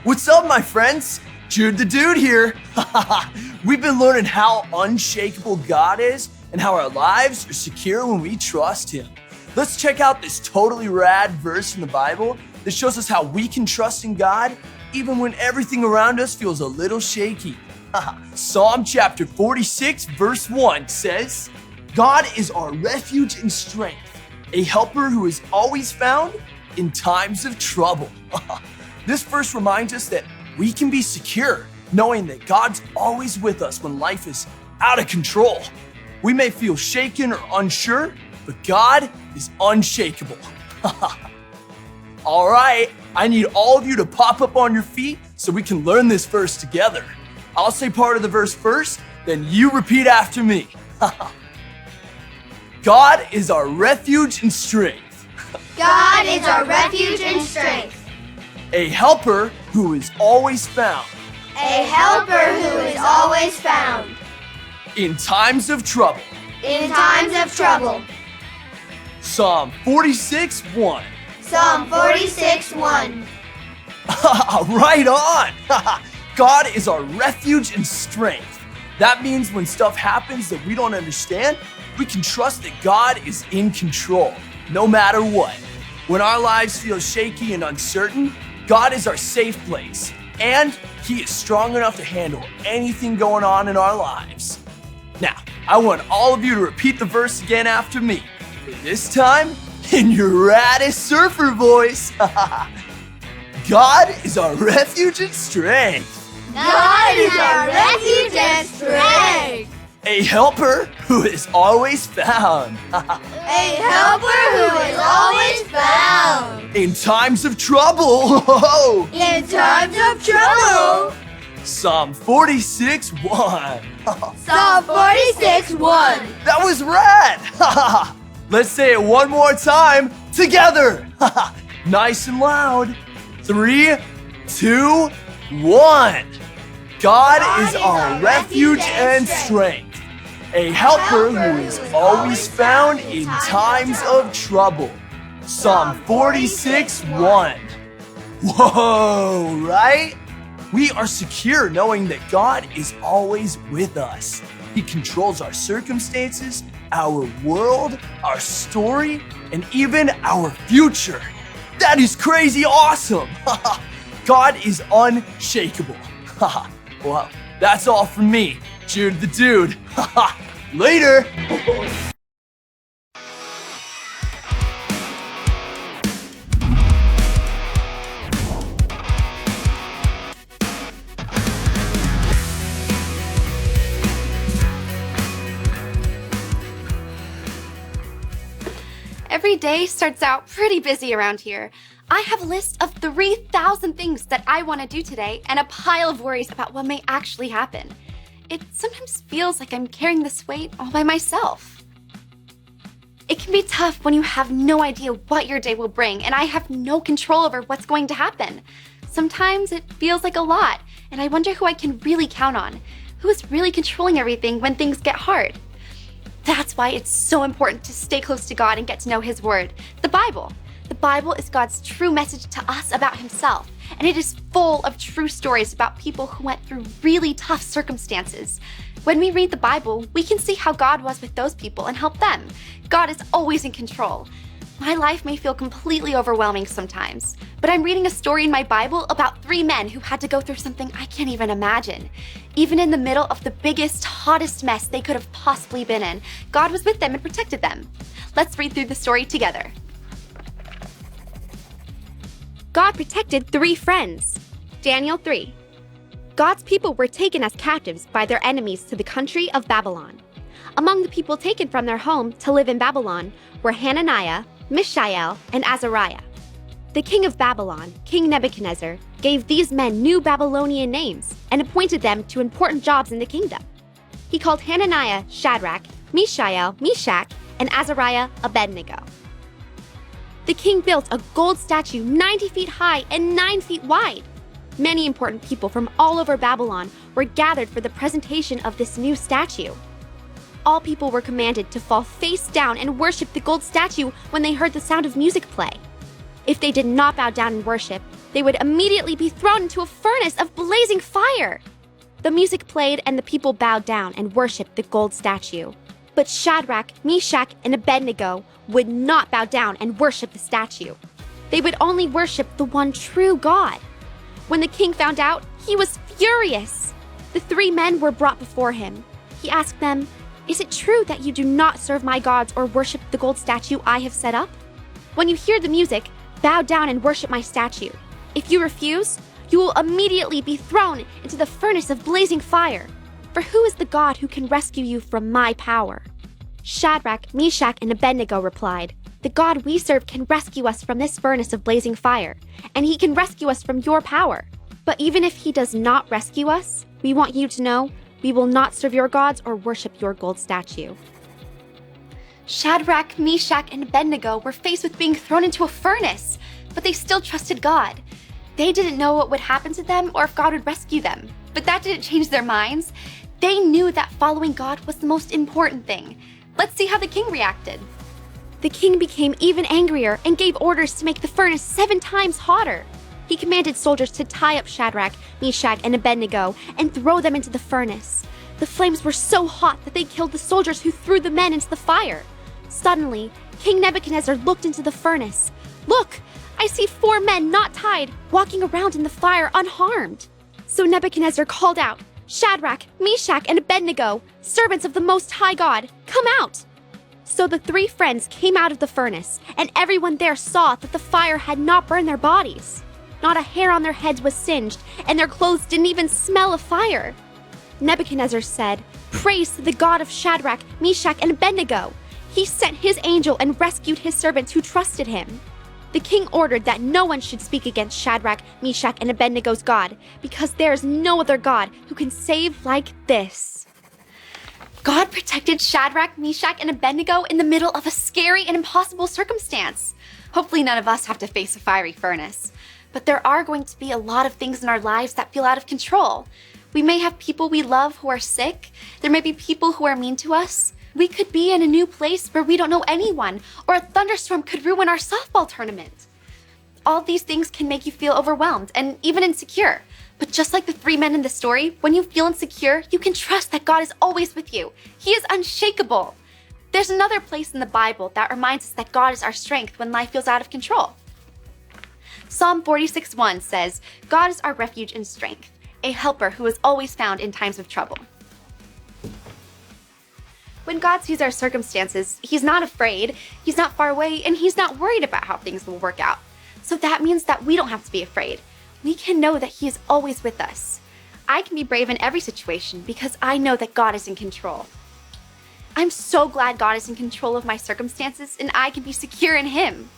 What's up, my friends? Jude the Dude here. We've been learning how unshakable God is and how our lives are secure when we trust Him. Let's check out this totally rad verse in the Bible that shows us how we can trust in God even when everything around us feels a little shaky. Psalm chapter 46, verse 1 says, God is our refuge and strength, a helper who is always found in times of trouble. This verse reminds us that we can be secure knowing that God's always with us when life is out of control. We may feel shaken or unsure, but God is unshakable. All right, I need all of you to pop up on your feet so we can learn this verse together. I'll say part of the verse first, then you repeat after me. God is our refuge and strength. God is our refuge and strength. A helper who is always found. A helper who is always found. In times of trouble. In times of trouble. Psalm 46, 1. Psalm 46, 1. Right on! God is our refuge and strength. That means when stuff happens that we don't understand, we can trust that God is in control, no matter what. When our lives feel shaky and uncertain, God is our safe place, and He is strong enough to handle anything going on in our lives. Now, I want all of you to repeat the verse again after me, but this time in your raddest surfer voice. God is our refuge and strength. God is our refuge and strength. A helper who is always found. A helper who is always found. In times of trouble. In times of trouble. Psalm 46, 1. Psalm 46, 1. That was rad. Let's say it one more time together. Nice and loud. 3, 2, 1. God is our refuge and strength. A helper who is always found in times of trouble. Psalm 46, 1. Whoa, right? We are secure knowing that God is always with us. He controls our circumstances, our world, our story, and even our future. That is crazy awesome. God is unshakable. Well, that's all from me, Jude the Dude. Later. Every day starts out pretty busy around here. I have a list of 3,000 things that I want to do today and a pile of worries about what may actually happen. It sometimes feels like I'm carrying this weight all by myself. It can be tough when you have no idea what your day will bring and I have no control over what's going to happen. Sometimes it feels like a lot and I wonder who I can really count on, who is really controlling everything when things get hard. That's why it's so important to stay close to God and get to know His Word, the Bible. The Bible is God's true message to us about Himself, and it is full of true stories about people who went through really tough circumstances. When we read the Bible, we can see how God was with those people and help them. God is always in control. My life may feel completely overwhelming sometimes, but I'm reading a story in my Bible about 3 men who had to go through something I can't even imagine. Even in the middle of the biggest, hottest mess they could have possibly been in, God was with them and protected them. Let's read through the story together. God protected 3 friends. Daniel 3. God's people were taken as captives by their enemies to the country of Babylon. Among the people taken from their home to live in Babylon were Hananiah, Mishael, and Azariah. The king of Babylon, King Nebuchadnezzar, gave these men new Babylonian names and appointed them to important jobs in the kingdom. He called Hananiah Shadrach, Mishael Meshach, and Azariah Abednego. The king built a gold statue 90 feet high and 9 feet wide. Many important people from all over Babylon were gathered for the presentation of this new statue. All people were commanded to fall face down and worship the gold statue when they heard the sound of music play. If they did not bow down and worship, they would immediately be thrown into a furnace of blazing fire. The music played and the people bowed down and worshipped the gold statue. But Shadrach, Meshach, and Abednego would not bow down and worship the statue. They would only worship the one true God. When the king found out, he was furious. The 3 men were brought before him. He asked them, "Is it true that you do not serve my gods or worship the gold statue I have set up? When you hear the music, bow down and worship my statue. If you refuse, you will immediately be thrown into the furnace of blazing fire. For who is the God who can rescue you from my power?" Shadrach, Meshach, and Abednego replied, "The God we serve can rescue us from this furnace of blazing fire, and he can rescue us from your power. But even if he does not rescue us, we want you to know we will not serve your gods or worship your gold statue." Shadrach, Meshach, and Abednego were faced with being thrown into a furnace, but they still trusted God. They didn't know what would happen to them or if God would rescue them, but that didn't change their minds. They knew that following God was the most important thing. Let's see how the king reacted. The king became even angrier and gave orders to make the furnace 7 times hotter. He commanded soldiers to tie up Shadrach, Meshach, and Abednego and throw them into the furnace. The flames were so hot that they killed the soldiers who threw the men into the fire. Suddenly, King Nebuchadnezzar looked into the furnace. "Look, I see 4 men not tied, walking around in the fire unharmed." So Nebuchadnezzar called out, "Shadrach, Meshach, and Abednego, servants of the Most High God, come out!" So the 3 friends came out of the furnace, and everyone there saw that the fire had not burned their bodies. Not a hair on their heads was singed, and their clothes didn't even smell of fire. Nebuchadnezzar said, "Praise to the God of Shadrach, Meshach, and Abednego! He sent his angel and rescued his servants who trusted him." The king ordered that no one should speak against Shadrach, Meshach, and Abednego's God, because there is no other God who can save like this. God protected Shadrach, Meshach, and Abednego in the middle of a scary and impossible circumstance. Hopefully none of us have to face a fiery furnace. But there are going to be a lot of things in our lives that feel out of control. We may have people we love who are sick. There may be people who are mean to us. We could be in a new place where we don't know anyone, or a thunderstorm could ruin our softball tournament. All these things can make you feel overwhelmed and even insecure. But just like the 3 men in the story, when you feel insecure, you can trust that God is always with you. He is unshakable. There's another place in the Bible that reminds us that God is our strength when life feels out of control. Psalm 46:1 says, "God is our refuge and strength, a helper who is always found in times of trouble." When God sees our circumstances, he's not afraid, he's not far away, and he's not worried about how things will work out. So that means that we don't have to be afraid. We can know that he is always with us. I can be brave in every situation because I know that God is in control. I'm so glad God is in control of my circumstances and I can be secure in him.